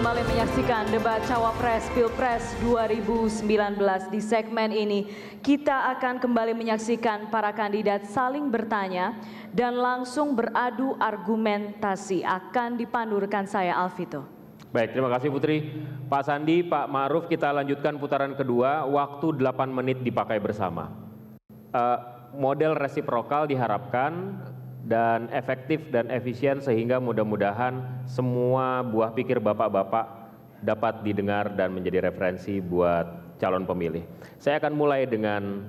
kembali menyaksikan debat Cawapres Pilpres 2019. Di segmen ini kita akan kembali menyaksikan para kandidat saling bertanya dan langsung beradu argumentasi. Akan dipandu rekan saya Alvito. Baik, terima kasih Putri. Pak Sandi, Pak Ma'ruf, kita lanjutkan putaran kedua, waktu 8 menit dipakai bersama. Model resiprokal diharapkan dan efektif dan efisien sehingga mudah-mudahan semua buah pikir bapak-bapak dapat didengar dan menjadi referensi buat calon pemilih. Saya akan mulai dengan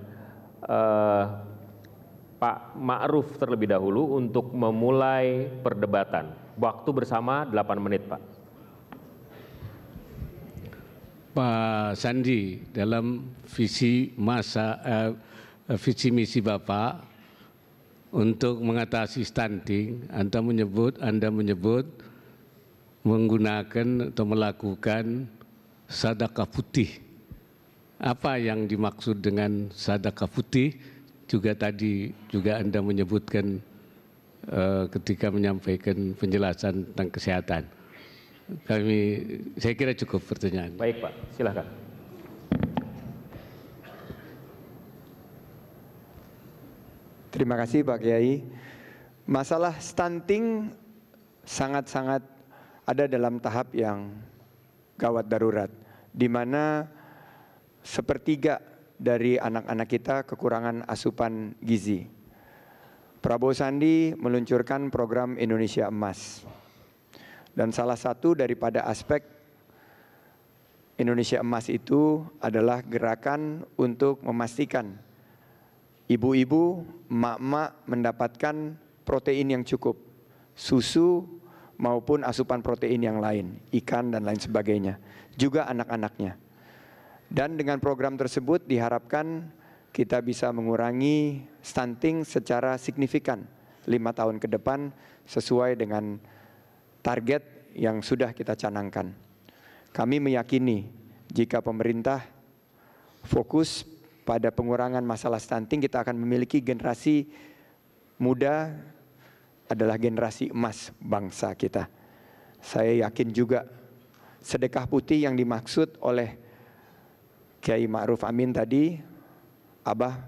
Pak Ma'ruf terlebih dahulu untuk memulai perdebatan. Waktu bersama 8 menit, Pak. Pak Sandi, dalam visi misi Bapak untuk mengatasi stunting, Anda menyebut menggunakan atau melakukan sedekah putih. Apa yang dimaksud dengan sedekah putih? Tadi Anda menyebutkan ketika menyampaikan penjelasan tentang kesehatan. Saya kira cukup pertanyaan. Baik Pak, silakan. Terima kasih Pak Kiai. Masalah stunting sangat-sangat ada dalam tahap yang gawat darurat, di mana sepertiga dari anak-anak kita kekurangan asupan gizi. Prabowo Sandi meluncurkan program Indonesia Emas. Dan salah satu daripada aspek Indonesia Emas itu adalah gerakan untuk memastikan ibu-ibu, emak-emak mendapatkan protein yang cukup, susu maupun asupan protein yang lain, ikan dan lain sebagainya, juga anak-anaknya. Dan dengan program tersebut diharapkan kita bisa mengurangi stunting secara signifikan 5 tahun ke depan sesuai dengan target yang sudah kita canangkan. Kami meyakini jika pemerintah fokus pada pengurangan masalah stunting, kita akan memiliki generasi muda adalah generasi emas bangsa kita. Saya yakin juga sedekah putih yang dimaksud oleh Kiai Ma'ruf Amin tadi, Abah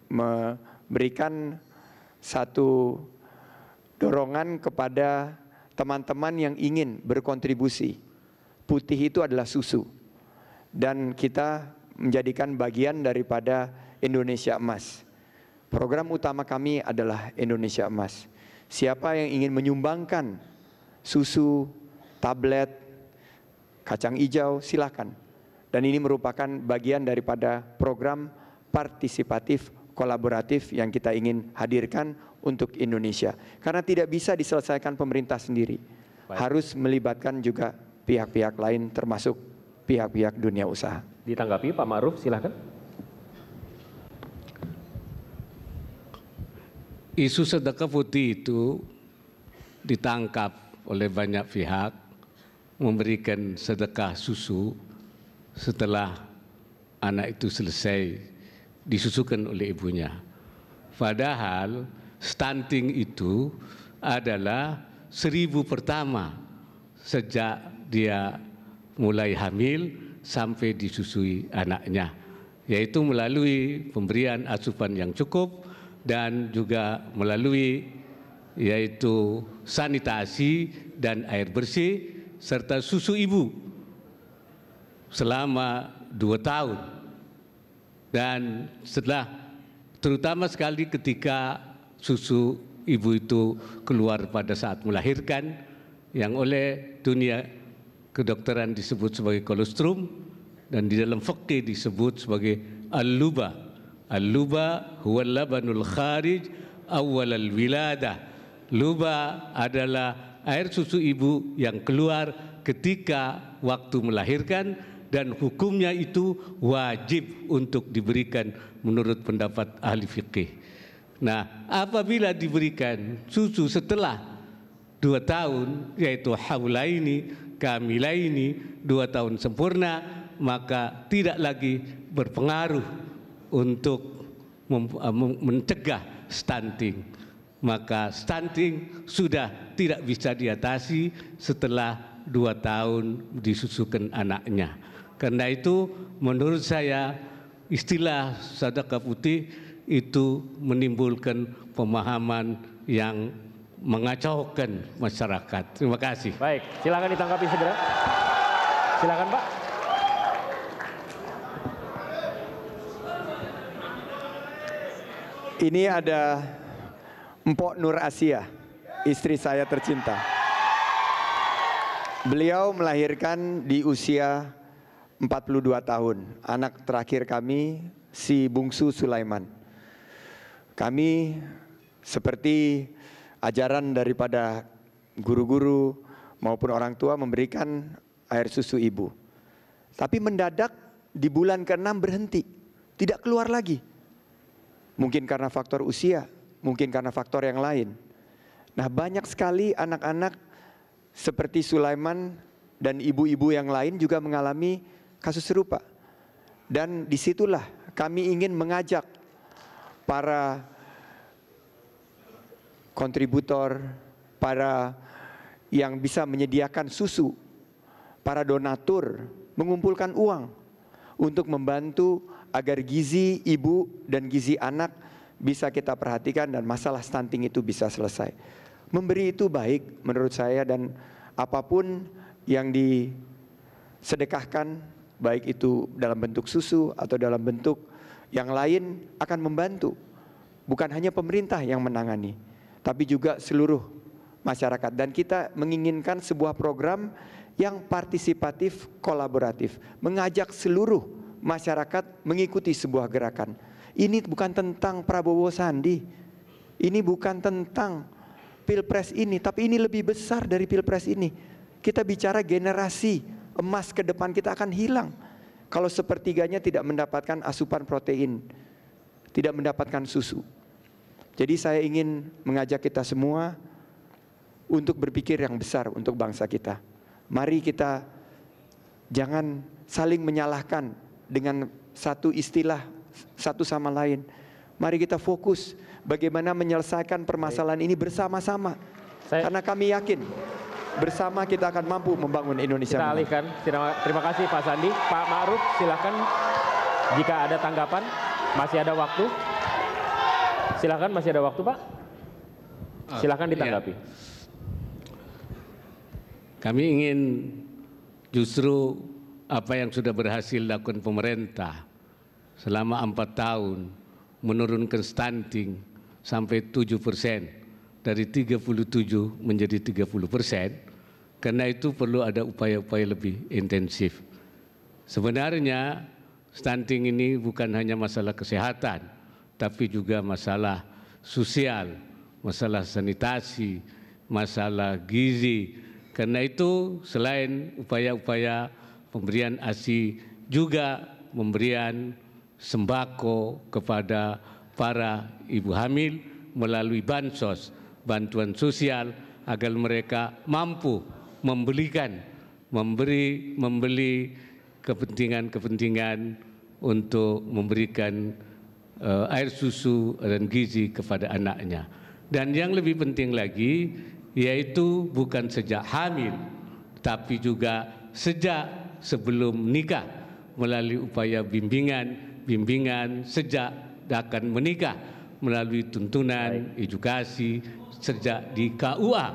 memberikan satu dorongan kepada teman-teman yang ingin berkontribusi. Putih itu adalah susu. Dan kita menjadikan bagian daripada Indonesia Emas. Program utama kami adalah Indonesia Emas. Siapa yang ingin menyumbangkan susu, tablet, kacang hijau, silakan. Dan ini merupakan bagian daripada program partisipatif kolaboratif yang kita ingin hadirkan untuk Indonesia. Karena tidak bisa diselesaikan pemerintah sendiri. Baik. Harus melibatkan juga pihak-pihak lain termasuk pihak-pihak dunia usaha. Ditanggapi Pak Ma'ruf, silakan. Isu sedekah putih itu ditangkap oleh banyak pihak memberikan sedekah susu setelah anak itu selesai disusukan oleh ibunya. Padahal stunting itu adalah 1000 pertama sejak dia mulai hamil sampai disusui anaknya, yaitu melalui pemberian asupan yang cukup dan juga melalui yaitu sanitasi dan air bersih serta susu ibu selama 2 tahun. Dan setelah terutama sekali ketika susu ibu itu keluar pada saat melahirkan, yang oleh dunia kedokteran disebut sebagai kolostrum dan di dalam fikih disebut sebagai al-luba. Al-luba huwa labanul kharij awal al-wiladah. Luba adalah air susu ibu yang keluar ketika waktu melahirkan dan hukumnya itu wajib untuk diberikan menurut pendapat ahli fikih. Nah, apabila diberikan susu setelah 2 tahun, yaitu haulaini, kamilaini, 2 tahun sempurna, maka tidak lagi berpengaruh untuk mencegah stunting. Maka stunting sudah tidak bisa diatasi setelah 2 tahun disusukan anaknya. Karena itu menurut saya istilah sedekah putih itu menimbulkan pemahaman yang mengacaukan masyarakat. Terima kasih. Baik, silakan ditanggapi segera. Silakan Pak. Ini ada Mpok Nur Asia, istri saya tercinta. Beliau melahirkan di usia 42 tahun. Anak terakhir kami si bungsu Sulaiman. Kami seperti ajaran daripada guru-guru maupun orang tua memberikan air susu ibu. Tapi mendadak di bulan ke-6 berhenti, tidak keluar lagi. Mungkin karena faktor usia, mungkin karena faktor yang lain. Nah, banyak sekali anak-anak seperti Sulaiman dan ibu-ibu yang lain juga mengalami kasus serupa. Dan disitulah kami ingin mengajak para kontributor, para yang bisa menyediakan susu, para donatur mengumpulkan uang untuk membantu agar gizi ibu dan gizi anak bisa kita perhatikan dan masalah stunting itu bisa selesai. Memberi itu baik menurut saya, dan apapun yang disedekahkan, baik itu dalam bentuk susu atau dalam bentuk yang lain, akan membantu. Bukan hanya pemerintah yang menangani, tapi juga seluruh masyarakat. Dan kita menginginkan sebuah program yang partisipatif, kolaboratif, mengajak seluruh masyarakat mengikuti sebuah gerakan. Ini bukan tentang Prabowo Sandi, ini bukan tentang Pilpres ini, tapi ini lebih besar dari Pilpres ini. Kita bicara generasi emas ke depan kita akan hilang kalau sepertiganya tidak mendapatkan asupan protein, tidak mendapatkan susu. Jadi saya ingin mengajak kita semua untuk berpikir yang besar untuk bangsa kita. Mari kita jangan saling menyalahkan dengan satu istilah satu sama lain. Mari kita fokus bagaimana menyelesaikan permasalahan ini bersama-sama. Karena kami yakin bersama kita akan mampu membangun Indonesia. Kita alihkan. Terima kasih Pak Sandi. Pak Ma'ruf, silakan jika ada tanggapan. Masih ada waktu. Silakan, masih ada waktu Pak. Silakan ditanggapi. Ya. Kami ingin justru apa yang sudah berhasil dilakukan pemerintah selama 4 tahun, menurunkan stunting sampai 7%, dari 37 menjadi 30%, karena itu perlu ada upaya-upaya lebih intensif. Sebenarnya stunting ini bukan hanya masalah kesehatan, tapi juga masalah sosial, masalah sanitasi, masalah gizi. Karena itu selain upaya-upaya pemberian ASI, juga memberian sembako kepada para ibu hamil melalui bansos, bantuan sosial, agar mereka mampu membeli kepentingan-kepentingan untuk memberikan air susu dan gizi kepada anaknya. Dan yang lebih penting lagi, yaitu bukan sejak hamil, tapi juga sejak sebelum nikah, melalui upaya bimbingan sejak akan menikah, melalui tuntunan, edukasi sejak di KUA.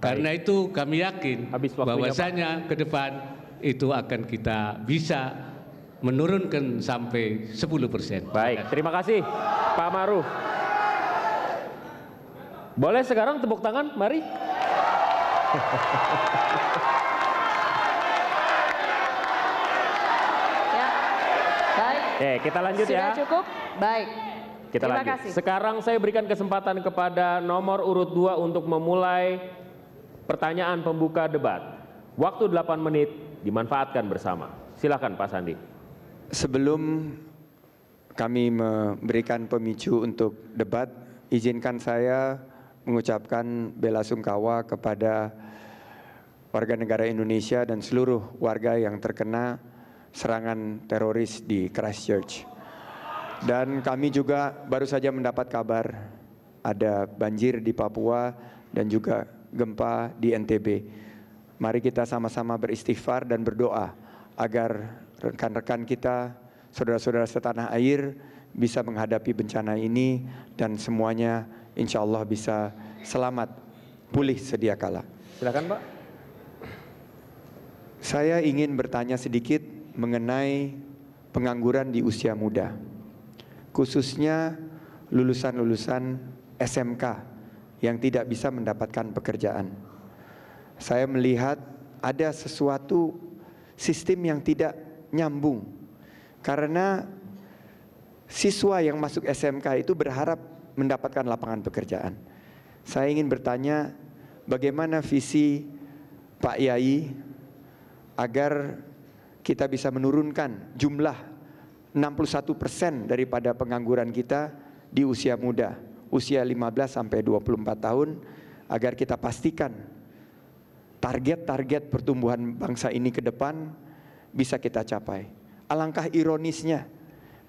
Karena itu kami yakin bahwasanya ke depan itu akan kita bisa menurunkan sampai 10%. Baik, terima kasih Pak Ma'ruf. Boleh sekarang tepuk tangan, mari. Ya, baik. Kita lanjut. Sudah ya. Sudah cukup? Baik. Kita Terima lanjut. kasih. Sekarang saya berikan kesempatan kepada nomor urut 2 untuk memulai pertanyaan pembuka debat. Waktu 8 menit dimanfaatkan bersama. Silakan Pak Sandi. Sebelum kami memberikan pemicu untuk debat, izinkan saya mengucapkan bela sungkawa kepada warga negara Indonesia dan seluruh warga yang terkena serangan teroris di Christchurch. Dan kami juga baru saja mendapat kabar ada banjir di Papua dan juga gempa di NTB. Mari kita sama-sama beristighfar dan berdoa agar rekan-rekan kita, saudara-saudara setanah air bisa menghadapi bencana ini dan semuanya insya Allah bisa selamat pulih sedia kala. Silakan Pak. Saya ingin bertanya sedikit mengenai pengangguran di usia muda, khususnya lulusan-lulusan SMK yang tidak bisa mendapatkan pekerjaan. Saya melihat ada sesuatu sistem yang tidak nyambung, karena siswa yang masuk SMK itu berharap mendapatkan lapangan pekerjaan. Saya ingin bertanya, bagaimana visi Pak Yai agar kita bisa menurunkan jumlah 61% daripada pengangguran kita di usia muda, usia 15 sampai 24 tahun, agar kita pastikan target-target pertumbuhan bangsa ini ke depan bisa kita capai. Alangkah ironisnya,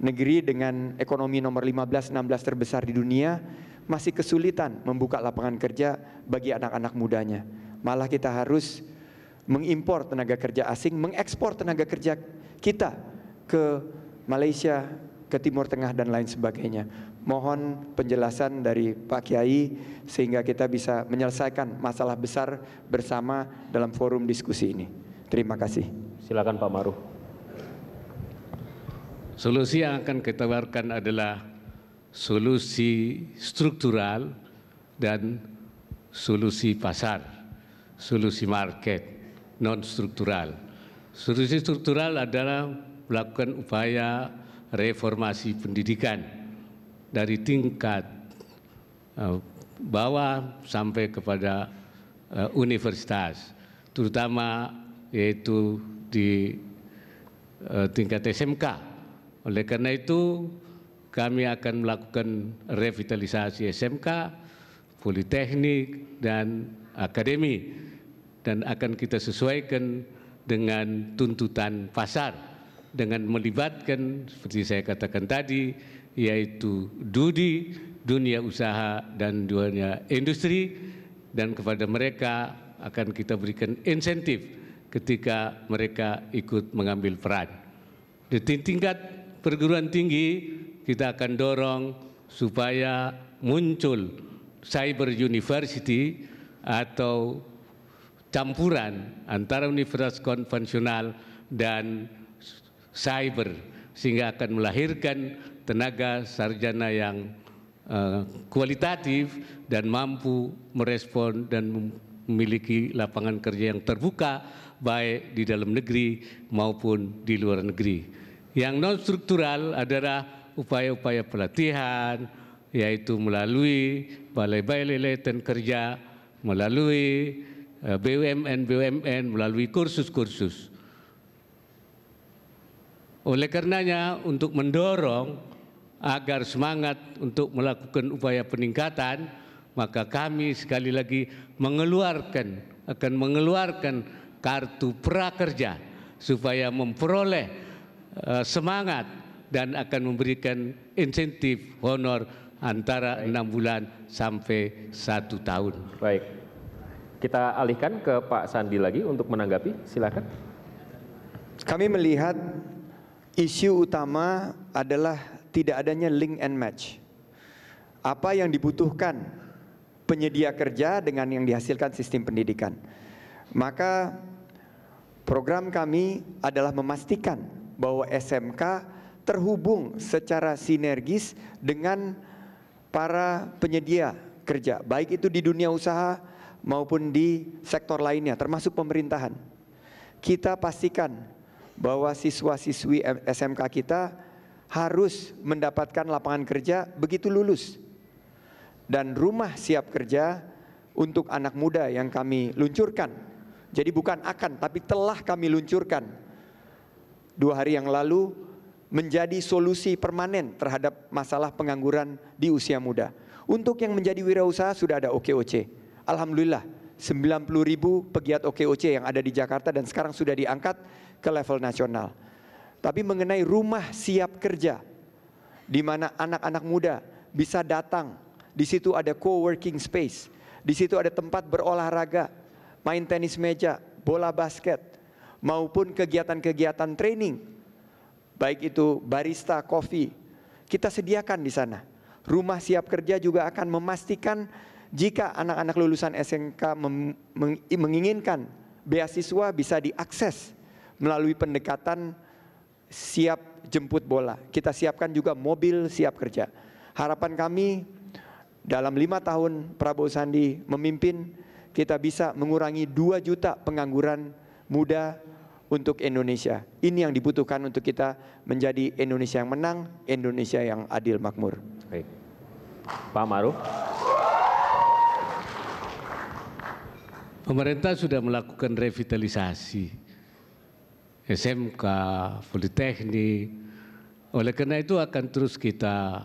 negeri dengan ekonomi nomor 15-16 terbesar di dunia masih kesulitan membuka lapangan kerja bagi anak-anak mudanya. Malah kita harus mengimpor tenaga kerja asing, mengekspor tenaga kerja kita ke Malaysia, ke Timur Tengah dan lain sebagainya. Mohon penjelasan dari Pak Kiai sehingga kita bisa menyelesaikan masalah besar bersama dalam forum diskusi ini. Terima kasih. Silakan Pak Maruf. Solusi yang akan kita tawarkan adalah solusi struktural dan solusi pasar, solusi market, non struktural. Solusi struktural adalah melakukan upaya reformasi pendidikan dari tingkat bawah sampai kepada universitas, terutama yaitu di tingkat SMK. Oleh karena itu kami akan melakukan revitalisasi SMK, politeknik dan akademi, dan akan kita sesuaikan dengan tuntutan pasar dengan melibatkan seperti saya katakan tadi, yaitu dunia usaha dan dunia industri, dan kepada mereka akan kita berikan insentif ketika mereka ikut mengambil peran. Di tingkat perguruan tinggi kita akan dorong supaya muncul cyber university atau campuran antara universitas konvensional dan cyber, sehingga akan melahirkan tenaga sarjana yang kualitatif dan mampu merespon dan memiliki lapangan kerja yang terbuka baik di dalam negeri maupun di luar negeri. Yang non struktural adalah upaya-upaya pelatihan, yaitu melalui balai-balai latihan kerja, melalui BUMN, melalui kursus-kursus. Oleh karenanya, untuk mendorong agar semangat untuk melakukan upaya peningkatan, maka kami sekali lagi akan mengeluarkan kartu prakerja supaya memperoleh semangat dan akan memberikan insentif honor antara 6 bulan sampai 1 tahun. Baik, kita alihkan ke Pak Sandi lagi untuk menanggapi, silakan. Kami melihat isu utama adalah tidak adanya link and match. Apa yang dibutuhkan penyedia kerja dengan yang dihasilkan sistem pendidikan. Maka program kami adalah memastikan bahwa SMK terhubung secara sinergis dengan para penyedia kerja, baik itu di dunia usaha maupun di sektor lainnya, termasuk pemerintahan. Kita pastikan bahwa siswa-siswi SMK kita harus mendapatkan lapangan kerja begitu lulus. Dan rumah siap kerja untuk anak muda yang kami luncurkan. Jadi bukan akan, tapi telah kami luncurkan 2 hari yang lalu, menjadi solusi permanen terhadap masalah pengangguran di usia muda. Untuk yang menjadi wirausaha sudah ada OKOC. Alhamdulillah 90.000 pegiat OKOC yang ada di Jakarta dan sekarang sudah diangkat ke level nasional. Tapi mengenai rumah siap kerja, di mana anak-anak muda bisa datang, di situ ada co-working space, di situ ada tempat berolahraga, main tenis meja, bola basket, maupun kegiatan-kegiatan training, baik itu barista kopi, kita sediakan di sana. Rumah Siap Kerja juga akan memastikan jika anak-anak lulusan SMK menginginkan beasiswa bisa diakses melalui pendekatan siap jemput bola. Kita siapkan juga mobil Siap Kerja. Harapan kami dalam 5 tahun Prabowo Sandi memimpin, kita bisa mengurangi 2 juta pengangguran muda untuk Indonesia. Ini yang dibutuhkan untuk kita menjadi Indonesia yang menang, Indonesia yang adil makmur. Baik. Pak Maruf. Pemerintah sudah melakukan revitalisasi SMK, Politeknik. Oleh karena itu akan terus kita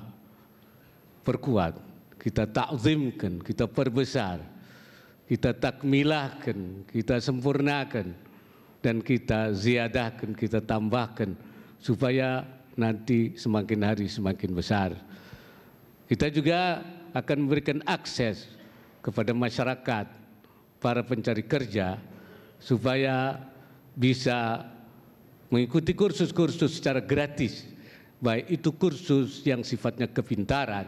perkuat, kita takzimkan, kita perbesar, kita takmilahkan, kita sempurnakan, dan kita ziadahkan, kita tambahkan supaya nanti semakin hari semakin besar. Kita juga akan memberikan akses kepada masyarakat, para pencari kerja, supaya bisa mengikuti kursus-kursus secara gratis, baik itu kursus yang sifatnya kepintaran,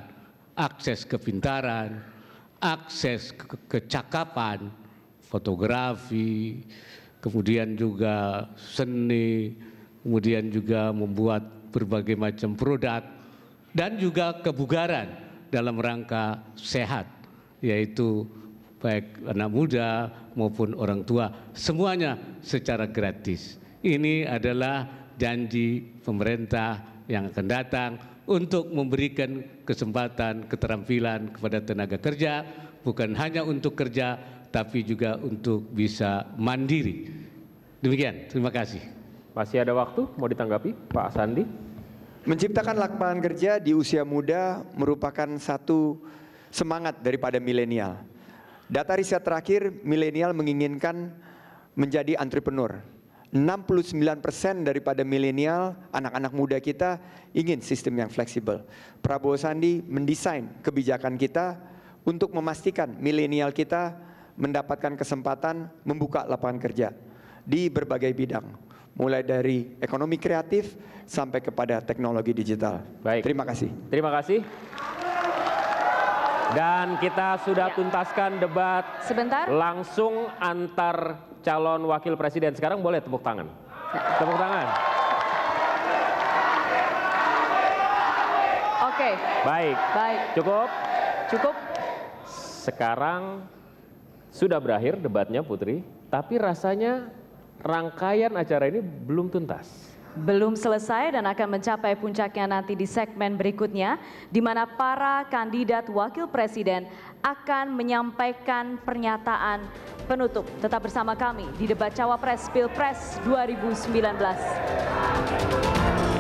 akses kepintaran, akses kecakapan, fotografi, kemudian juga seni, kemudian juga membuat berbagai macam produk, dan juga kebugaran dalam rangka sehat, yaitu baik anak muda maupun orang tua, semuanya secara gratis. Ini adalah janji pemerintah yang akan datang untuk memberikan kesempatan, keterampilan kepada tenaga kerja, bukan hanya untuk kerja, tapi juga untuk bisa mandiri. Demikian, terima kasih. Masih ada waktu, mau ditanggapi Pak Sandi? Menciptakan lapangan kerja di usia muda merupakan satu semangat daripada milenial. Data riset terakhir, milenial menginginkan menjadi entrepreneur. 69% daripada milenial, anak-anak muda kita ingin sistem yang fleksibel. Prabowo Sandi mendesain kebijakan kita untuk memastikan milenial kita mendapatkan kesempatan membuka lapangan kerja di berbagai bidang, mulai dari ekonomi kreatif sampai kepada teknologi digital. Baik. Terima kasih. Terima kasih. Dan kita sudah tuntaskan debat Sebentar. langsung antar calon wakil presiden. Sekarang boleh tepuk tangan. Tepuk tangan. Oke. Baik. Baik. Cukup. Cukup. Sekarang sudah berakhir debatnya Putri, tapi rasanya rangkaian acara ini belum tuntas. Belum selesai dan akan mencapai puncaknya nanti di segmen berikutnya, di mana para kandidat wakil presiden akan menyampaikan pernyataan penutup. Tetap bersama kami di debat Cawapres Pilpres 2019.